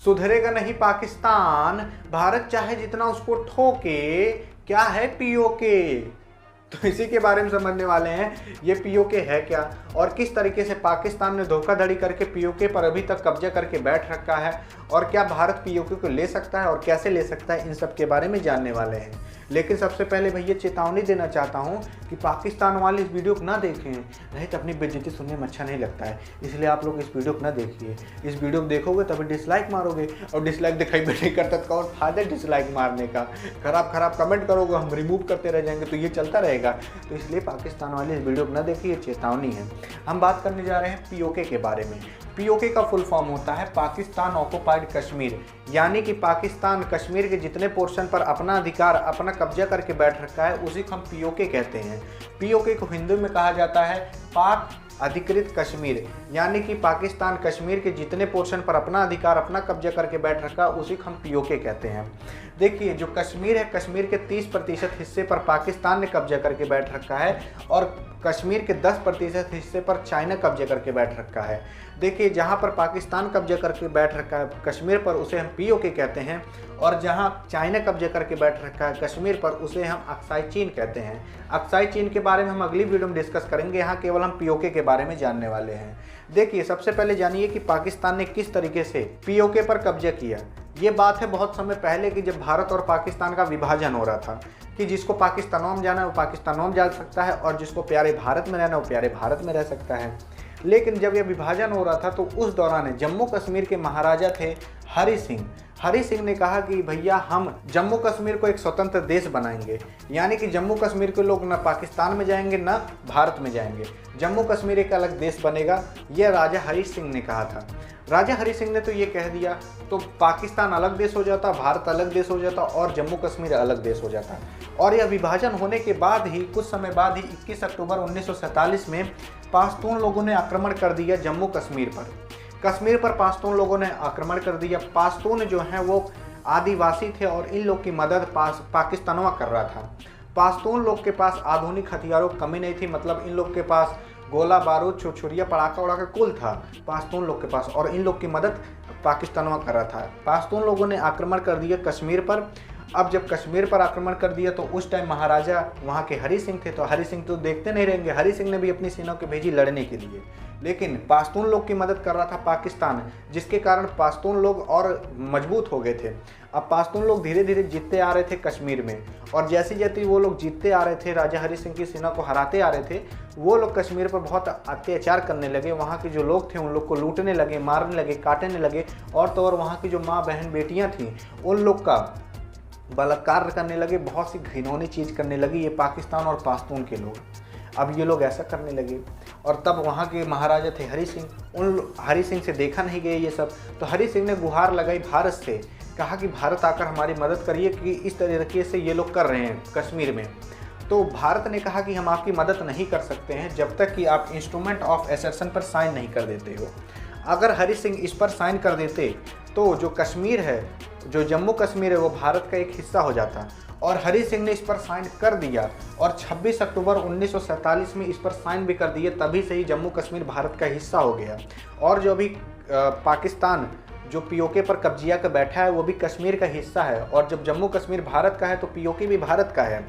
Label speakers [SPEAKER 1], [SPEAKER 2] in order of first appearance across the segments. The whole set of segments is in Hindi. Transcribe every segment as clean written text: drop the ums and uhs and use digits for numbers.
[SPEAKER 1] सुधरेगा नहीं पाकिस्तान, भारत चाहे जितना उसको ठोके, क्या है पीओके। तो इसी के बारे में समझने वाले हैं, ये पीओके है क्या और किस तरीके से पाकिस्तान ने धोखाधड़ी करके पीओके पर अभी तक कब्जा करके बैठ रखा है और क्या भारत पीओके को ले सकता है और कैसे ले सकता है, इन सब के बारे में जानने वाले हैं। लेकिन सबसे पहले भैया चेतावनी देना चाहता हूं कि पाकिस्तान वाले इस वीडियो को ना देखें, नहीं तो अपनी बेइज्जती सुनने में अच्छा नहीं लगता है। इसलिए आप लोग इस वीडियो को ना देखिए। इस वीडियो को देखोगे तभी डिसलाइक मारोगे और डिसलाइक दिखाई भी नहीं करता तो कौन फायदा डिसलाइक मारने का। खराब कमेंट करोगे, हम रिमूव करते रह जाएंगे, तो ये चलता रहेगा। तो इसलिए पाकिस्तान वाले इस वीडियो को ना देखिए, चेतावनी है। हम बात करने जा रहे हैं पीओके के बारे में। पीओके का फुल फॉर्म होता है पाकिस्तान ऑक्युपाइड कश्मीर, यानी कि पाकिस्तान कश्मीर के जितने पोर्शन पर अपना अधिकार, अपना कब्जा करके बैठ रखा है, उसी को हम पीओके कहते हैं। पीओके को हिंदी में कहा जाता है पाक अधिकृत कश्मीर, यानी कि पाकिस्तान कश्मीर के जितने पोर्शन पर अपना अधिकार, अपना कब्जा करके बैठ रखा है, उसी को हम पीओके कहते हैं। देखिए जो कश्मीर है, कश्मीर के 30% हिस्से पर पाकिस्तान ने कब्जा करके बैठ रखा है और कश्मीर के 10% हिस्से पर चाइना कब्जा करके बैठ रखा है। देखिए जहाँ पर पाकिस्तान कब्जा करके बैठ रखा है कश्मीर पर, उसे हम पीओके कहते हैं, और जहाँ चाइना कब्जा करके बैठ रखा है कश्मीर पर, उसे हम अक्साई चीन कहते हैं। अक्साई चीन के बारे में हम अगली वीडियो में डिस्कस करेंगे, यहाँ केवल हम पीओके के बारे में जानने वाले हैं। देखिए सबसे पहले जानिए कि पाकिस्तान ने किस तरीके से पीओके पर कब्जा किया। ये बात है बहुत समय पहले की, जब भारत और पाकिस्तान का विभाजन हो रहा था कि जिसको पाकिस्तानों में जाना है वो पाकिस्तानों में जा सकता है और जिसको प्यारे भारत में रहना है वो प्यारे भारत में रह सकता है। लेकिन जब यह विभाजन हो रहा था तो उस दौरान जम्मू कश्मीर के महाराजा थे हरि सिंह। हरि सिंह ने कहा कि भैया हम जम्मू कश्मीर को एक स्वतंत्र देश बनाएंगे, यानी कि जम्मू कश्मीर के लोग ना पाकिस्तान में जाएंगे ना भारत में जाएंगे, जम्मू कश्मीर एक अलग देश बनेगा। यह राजा हरि सिंह ने कहा था। राजा हरि सिंह ने तो ये कह दिया तो पाकिस्तान अलग देश हो जाता, भारत अलग देश हो जाता और जम्मू कश्मीर अलग देश हो जाता। और यह विभाजन होने के बाद ही कुछ समय बाद ही 21 अक्टूबर 1947 में पाश्तून लोगों ने आक्रमण कर दिया जम्मू कश्मीर पर। कश्मीर पर पाश्तून लोगों ने आक्रमण कर दिया। पाश्तून जो हैं वो आदिवासी थे और इन लोग की मदद पाकिस्तानवा कर रहा था। पाश्तून लोग के पास आधुनिक हथियारों की कमी नहीं थी, मतलब इन लोग के पास गोला बारूद छुरछुरिया पड़ाका उड़ाका कुल था पाश्तून लोग के पास, और इन लोग की मदद पाकिस्तानवा कर रहा था। पाश्तून लोगों ने आक्रमण कर दिया कश्मीर पर। अब जब कश्मीर पर आक्रमण कर दिया तो उस टाइम महाराजा वहाँ के हरि सिंह थे, तो हरि सिंह तो देखते नहीं रहेंगे, हरि सिंह ने भी अपनी सेना को भेजी लड़ने के लिए। लेकिन पाश्तून लोग की मदद कर रहा था पाकिस्तान, जिसके कारण पाश्तून लोग और मजबूत हो गए थे। अब पाश्तून लोग धीरे धीरे जीतते आ रहे थे कश्मीर में, और जैसे जैसे वो लोग जीतते आ रहे थे, राजा हरि सिंह की सेना को हराते आ रहे थे, वो लोग कश्मीर पर बहुत अत्याचार करने लगे। वहाँ के जो लोग थे उन लोग को लूटने लगे, मारने लगे, काटने लगे, और तो और वहाँ की जो माँ बहन बेटियाँ थीं उन लोग का बलात्कार करने लगे, बहुत सी घिनौनी चीज़ करने लगी ये पाकिस्तान और पाश्तून के लोग। अब ये लोग ऐसा करने लगे, और तब वहाँ के महाराजा थे हरि सिंह, हरि सिंह से देखा नहीं गया ये सब, तो हरि सिंह ने गुहार लगाई भारत से, कहा कि भारत आकर हमारी मदद करिए कि इस तरीके से ये लोग कर रहे हैं कश्मीर में। तो भारत ने कहा कि हम आपकी मदद नहीं कर सकते हैं जब तक कि आप इंस्ट्रूमेंट ऑफ एसेशन पर साइन नहीं कर देते हो। अगर हरि सिंह इस पर साइन कर देते तो जो कश्मीर है, जो जम्मू कश्मीर है, वो भारत का एक हिस्सा हो जाता, और हरि सिंह ने इस पर साइन कर दिया और 26 अक्टूबर 1947 में इस पर साइन भी कर दिए। तभी से ही जम्मू कश्मीर भारत का हिस्सा हो गया। और जो अभी पाकिस्तान जो पीओके पर कब्जिया का बैठा है वो भी कश्मीर का हिस्सा है, और जब जम्मू कश्मीर भारत का है तो पीओके भी भारत का है।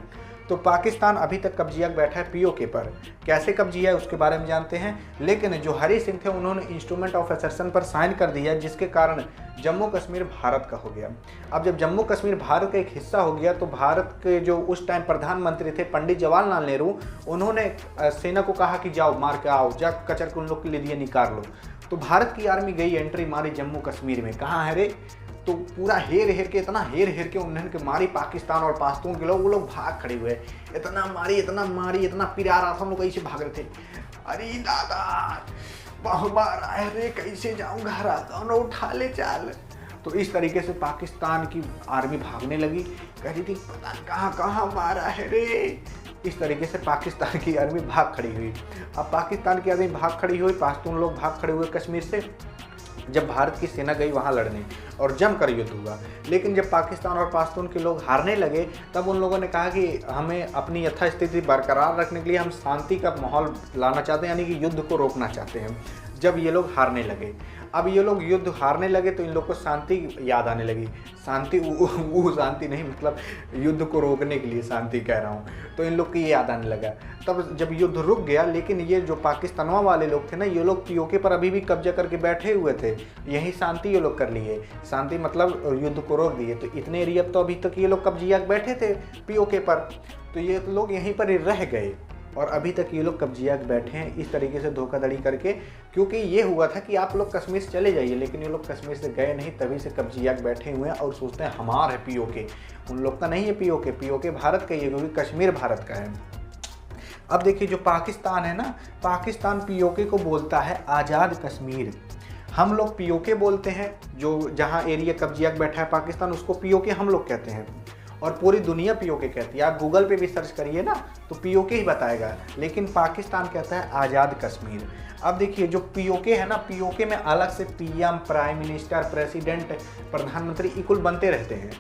[SPEAKER 1] तो पाकिस्तान अभी तक कब्जिया बैठा है पीओके पर। कैसे कब्जिया है उसके बारे में जानते हैं। लेकिन जो हरि सिंह थे उन्होंने इंस्ट्रूमेंट ऑफ एसेशन पर साइन कर दिया, जिसके कारण जम्मू कश्मीर भारत का हो गया। अब जब जम्मू कश्मीर भारत का एक हिस्सा हो गया तो भारत के जो उस टाइम प्रधानमंत्री थे पंडित जवाहरलाल नेहरू, उन्होंने सेना को कहा कि जाओ मार के आओ, जा कचर के उन लोग के लिए निकाल लो। तो भारत की आर्मी गई, एंट्री मारी जम्मू कश्मीर में। कहाँ है रे, तो पूरा हेर हेर के, इतना हेर हेर के उन्होंने मारी पाकिस्तान और पाश्तून के लोग, वो लोग भाग खड़े हुए। इतना मारी, इतना पिरा रहा था, हम लोग कैसे भाग रहे थे। अरे दादा बहुत बार आए रे, कैसे जाऊँ घर, आता हूँ उठा ले चाल। तो इस तरीके से पाकिस्तान की आर्मी भागने लगी, कह रही थी पता नहीं कहाँ कहाँ मारा है रे। इस तरीके से पाकिस्तान की आर्मी भाग खड़ी हुई। अब पाकिस्तान की आर्मी भाग खड़ी हुई, पाश्तून लोग भाग खड़े हुए कश्मीर से। जब भारत की सेना गई वहाँ लड़ने और जमकर युद्ध हुआ, लेकिन जब पाकिस्तान और पाश्तून के लोग हारने लगे तब उन लोगों ने कहा कि हमें अपनी यथास्थिति बरकरार रखने के लिए हम शांति का माहौल लाना चाहते हैं, यानी कि युद्ध को रोकना चाहते हैं। जब ये लोग हारने लगे, अब ये लोग युद्ध हारने लगे तो इन लोग को शांति याद आने लगी। शांति वो शांति नहीं, मतलब युद्ध को रोकने के लिए शांति कह रहा हूँ, तो इन लोग को ये याद आने लगा। तब जब युद्ध रुक गया, लेकिन ये जो पाकिस्तानवा वाले लोग थे ना, ये लोग पीओके पर अभी भी कब्जा करके बैठे हुए थे। यही शांति ये लोग कर लिए, शांति मतलब युद्ध को रोक दिए। तो इतने एरिया तो अभी तक ये लोग कब्जिया बैठे थे पीओके पर, तो ये लोग यहीं पर रह गए और अभी तक ये लोग कब्जिया बैठे हैं इस तरीके से धोखाधड़ी करके। क्योंकि ये हुआ था कि आप लोग कश्मीर से चले जाइए, लेकिन ये लोग कश्मीर से गए नहीं, तभी से कब्जिया बैठे हुए हैं और सोचते हैं हमार है पीओके। उन लोग का नहीं है पीओके, पीओके भारत का ही है, क्योंकि कश्मीर भारत का है। अब देखिए जो पाकिस्तान है ना, पाकिस्तान पीओके को बोलता है आज़ाद कश्मीर। हम लोग पीओके बोलते हैं, जो जहाँ एरिया कब्जिया बैठा है पाकिस्तान, उसको पीओके हम लोग कहते हैं और पूरी दुनिया पीओके कहती है। आप गूगल पे भी सर्च करिए ना तो पीओके ही बताएगा, लेकिन पाकिस्तान कहता है आज़ाद कश्मीर। अब देखिए जो पीओके है ना, पीओके में अलग से पीएम, प्राइम मिनिस्टर, प्रेसिडेंट, प्रधानमंत्री इकुल बनते रहते हैं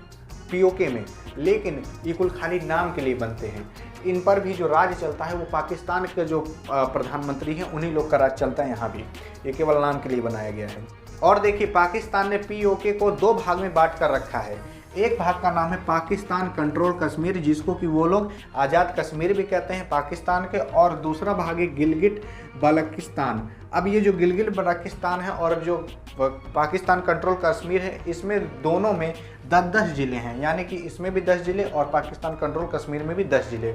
[SPEAKER 1] पीओके में, लेकिन इकुल खाली नाम के लिए बनते हैं। इन पर भी जो राज चलता है वो पाकिस्तान के जो प्रधानमंत्री हैं उन्हीं लोग का राज चलता है यहाँ भी, ये केवल नाम के लिए बनाया गया है। और देखिए पाकिस्तान ने पीओके को 2 भाग में बांट कर रखा है। एक भाग का नाम है पाकिस्तान कंट्रोल कश्मीर, जिसको कि वो लोग आज़ाद कश्मीर भी कहते हैं पाकिस्तान के, और दूसरा भाग है गिलगिट बल्तिस्तान। अब ये जो गिलगिट बल्तिस्तान है और जो पाकिस्तान कंट्रोल कश्मीर है, इसमें दोनों में 10-10 ज़िले हैं, यानी कि इसमें भी 10 ज़िले और पाकिस्तान कंट्रोल कश्मीर में भी 10 ज़िले।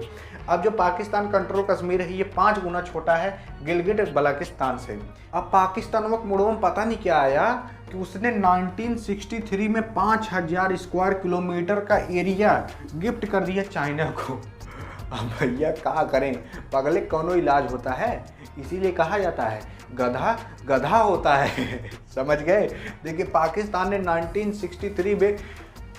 [SPEAKER 1] अब जो पाकिस्तान कंट्रोल कश्मीर है ये 5 गुना छोटा है गिलगिट बल्तिस्तान से। अब पाकिस्तान को मुड़ों में पता नहीं क्या आया कि उसने 1963 में 5000 स्क्वायर किलोमीटर का एरिया गिफ्ट कर दिया चाइना को। अब भैया क्या करें, पगले कौनो इलाज होता है, इसीलिए कहा जाता है गधा गधा होता है। समझ गए। देखिए पाकिस्तान ने 1963 में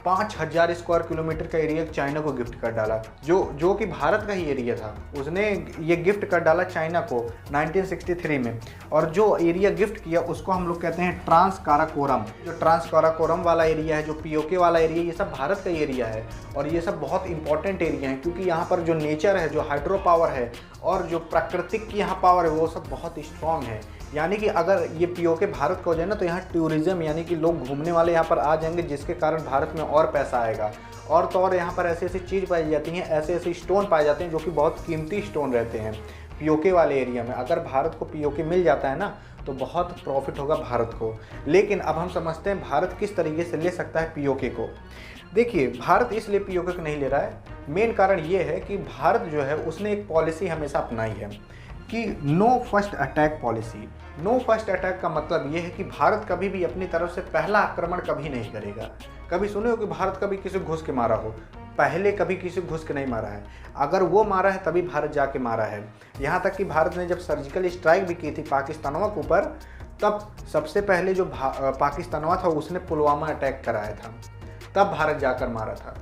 [SPEAKER 1] 5000 स्क्वायर किलोमीटर का एरिया चाइना को गिफ्ट कर डाला, जो कि भारत का ही एरिया था। उसने ये गिफ्ट कर डाला चाइना को 1963 में, और जो एरिया गिफ्ट किया उसको हम लोग कहते हैं ट्रांस काराकोरम। जो ट्रांस काराकोरम वाला एरिया है, जो पीओके वाला एरिया, ये सब भारत का एरिया है और ये सब बहुत इंपॉर्टेंट एरिया है, क्योंकि यहाँ पर जो नेचर है, जो हाइड्रो पावर है और जो प्राकृतिक की यहाँ पावर है, वो सब बहुत स्ट्रॉन्ग है। यानी कि अगर ये पीओके भारत का हो जाए ना, तो यहाँ टूरिज़्म यानी कि लोग घूमने वाले यहाँ पर आ जाएंगे, जिसके कारण भारत में और पैसा आएगा। और तो और यहाँ पर ऐसी ऐसी चीज़ पाई जाती हैं, ऐसे ऐसे स्टोन पाए जाते हैं जो कि बहुत कीमती स्टोन रहते हैं पीओके वाले एरिया में। अगर भारत को पीओके मिल जाता है ना तो बहुत प्रॉफिट होगा भारत को। लेकिन अब हम समझते हैं भारत किस तरीके से ले सकता है पीओके को। देखिए भारत इसलिए पीओके को नहीं ले रहा है, मेन कारण ये है कि भारत जो है उसने एक पॉलिसी हमेशा अपनाई है कि no first attack policy. No first attack का मतलब ये है कि भारत कभी भी अपनी तरफ से पहला आक्रमण कभी नहीं करेगा। कभी सुने हो कि भारत कभी किसी घुस के मारा हो? पहले कभी किसी घुस के नहीं मारा है। अगर वो मारा है तभी भारत जाके मारा है। यहाँ तक कि भारत ने जब सर्जिकल स्ट्राइक भी की थी पाकिस्तानों के ऊपर, तब सबसे पहले जो पाकिस्तानवा था उसने पुलवामा अटैक कराया था, तब भारत जाकर मारा था।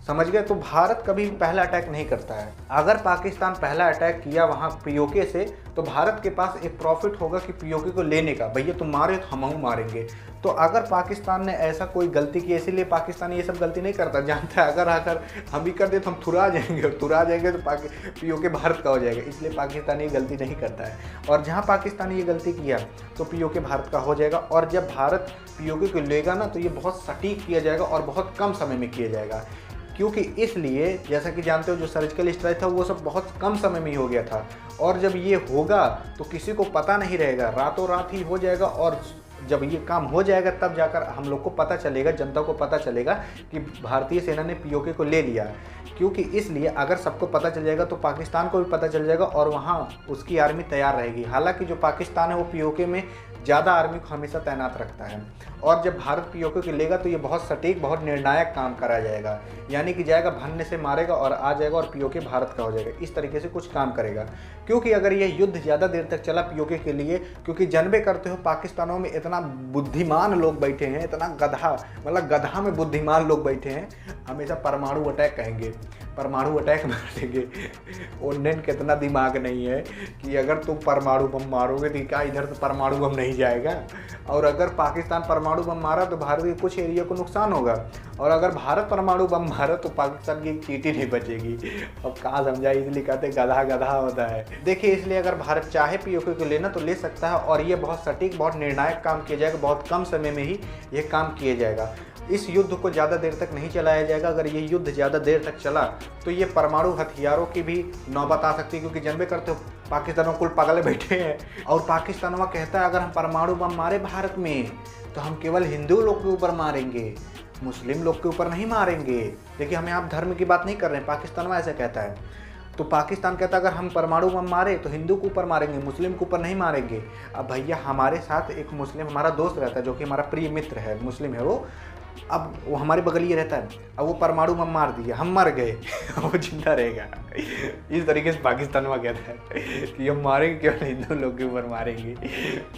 [SPEAKER 1] समझ गए। तो भारत कभी पहला अटैक नहीं करता है। अगर पाकिस्तान पहला अटैक किया वहाँ पीओके से, तो भारत के पास एक प्रॉफिट होगा कि पीओके को लेने का, भैया तुम मारे तो हम मारेंगे। तो अगर पाकिस्तान ने ऐसा कोई गलती की, इसीलिए पाकिस्तान ये सब गलती नहीं करता, जानता है अगर हम भी कर दे तो हम थुरा जाएंगे, और थुरा जाएंगे तो पीओके भारत का हो जाएगा, इसलिए पाकिस्तान ये गलती नहीं करता है। और जहाँ पाकिस्तान ये गलती किया तो पीओके भारत का हो जाएगा। और जब भारत पीओके को लेगा ना तो ये बहुत सटीक किया जाएगा और बहुत कम समय में किया जाएगा। क्योंकि इसलिए जैसा कि जानते हो जो सर्जिकल स्ट्राइक था वो सब बहुत कम समय में ही हो गया था, और जब ये होगा तो किसी को पता नहीं रहेगा, रातों रात ही हो जाएगा। और जब ये काम हो जाएगा तब जाकर हम लोग को पता चलेगा, जनता को पता चलेगा कि भारतीय सेना ने पीओके को ले लिया। क्योंकि इसलिए अगर सबको पता चल जाएगा तो पाकिस्तान को भी पता चल जाएगा और वहाँ उसकी आर्मी तैयार रहेगी। हालांकि जो पाकिस्तान है वो पीओके में ज़्यादा आर्मी को हमेशा तैनात रखता है, और जब भारत पीओके को लेगा तो ये बहुत सटीक, बहुत निर्णायक काम करा जाएगा। यानी कि जाएगा, भन्ने से मारेगा और आ जाएगा, और पीओके भारत का हो जाएगा। इस तरीके से कुछ काम करेगा। क्योंकि अगर ये युद्ध ज़्यादा देर तक चला पीओके के लिए, क्योंकि जानबे करते हो पाकिस्तानों में इतना बुद्धिमान लोग बैठे हैं, इतना गधा, मतलब गधा में बुद्धिमान लोग बैठे हैं, हमेशा परमाणु अटैक कहेंगे, परमाणु अटैक मार देंगे। उन्हें कितना दिमाग नहीं है कि अगर तुम परमाणु बम मारोगे तो क्या इधर तो परमाणु बम नहीं जाएगा, और अगर पाकिस्तान परमाणु बम मारा तो भारत के कुछ एरिया को नुकसान होगा, और अगर भारत परमाणु बम मारा तो पाकिस्तान की एक चींटी नहीं बचेगी। अब कहाँ समझा, इसलिए कहते गधा गधा होता है। देखिए इसलिए अगर भारत चाहे पीओके को लेना तो ले सकता है, और ये बहुत सटीक, बहुत निर्णायक काम काम किया जाएगा, बहुत कम समय में ही ये काम किया जाएगा। इस युद्ध को ज़्यादा देर तक नहीं चलाया जाएगा। अगर ये युद्ध ज़्यादा देर तक चला तो ये परमाणु हथियारों की भी नौबत आ सकती है, क्योंकि जानबे करते हो पाकिस्तानों कुल पागल बैठे हैं। और पाकिस्तानवा कहता है अगर हम परमाणु बम मारे भारत में तो हम केवल हिंदू लोग के ऊपर मारेंगे, मुस्लिम लोग के ऊपर नहीं मारेंगे। देखिए, हम यहाँ धर्म की बात नहीं कर रहे हैं, पाकिस्तानवा ऐसा कहता है। तो पाकिस्तान कहता है अगर हम परमाणु बम मारे तो हिंदू के ऊपर मारेंगे, मुस्लिम के ऊपर नहीं मारेंगे। अब भैया हमारे साथ एक मुस्लिम हमारा दोस्त रहता है, जो कि हमारा प्रिय मित्र है, मुस्लिम है वो। अब वो हमारे बगल ही रहता है, अब वो परमाणु बम मार दिया, हम मर गए, वो जिंदा रहेगा। इस तरीके से पाकिस्तान में कहता है कि हम मारेंगे केवल हिंदू लोग के ऊपर मारेंगे।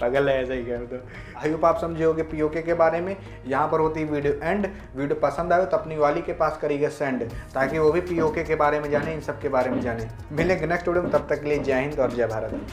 [SPEAKER 1] पागल है, ऐसा ही कह। तो आई होप आप समझे होगे पीओके के बारे में। यहाँ पर होती वीडियो एंड। वीडियो पसंद आए तो अपनी वाली के पास करिएगा सेंड, ताकि वो भी पीओके के बारे में जाने, इन सब के बारे में जाने। मिलेंगे नेक्स्ट वीडियो में, तब तक के लिए जय हिंद और जय भारत।